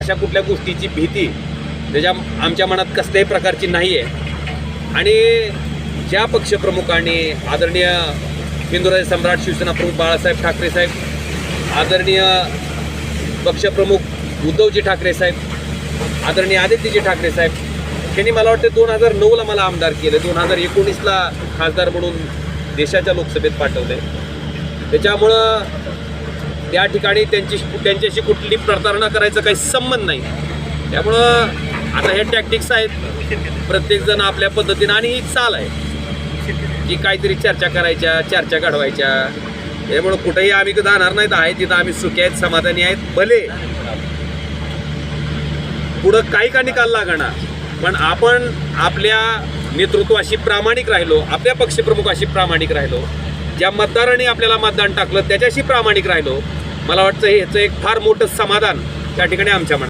अशा कुठल्या गोष्टीची भीती त्याच्या आमच्या मनात कसल्याही प्रकारची नाही आहे। आणि ज्या पक्षप्रमुखांनी आदरणीय हिंदुराज सम्राट शिवसेना प्रमुख बाळासाहेब ठाकरे साहेब, आदरणीय पक्षप्रमुख उद्धवजी ठाकरे साहेब, आदरणीय आदित्यजी ठाकरे साहेब, त्यांनी मला वाटतं 2009ला मला आमदार केलं, 2019ला खासदार म्हणून देशाच्या लोकसभेत पाठवले। त्याच्यामुळं त्या ठिकाणी त्यांच्याशी कुठली प्रतारणा करायचा काही संबंध नाही। त्यामुळं आता हे टॅक्टिक्स आहेत, प्रत्येकजण आपल्या पद्धतीनं, आणि ही चाल आहे की काहीतरी चर्चा करायच्या, चर्चा घडवायच्या। त्यामुळं कुठेही आम्ही जाणार नाहीत, आहे तिथं आम्ही सुखी आहेत, समाधानी आहेत। भले पुढं काही का निकाल लागणार, पण आपण आपल्या नेतृत्वाशी प्रामाणिक राहिलो, आपल्या पक्षप्रमुखाशी प्रामाणिक राहिलो, ज्या मतदारांनी आपल्याला मतदान टाकलं त्याच्याशी प्रामाणिक राहिलो, मला वाटतं ह्याचं एक फार मोठं समाधान त्या ठिकाणी आमच्या मनात।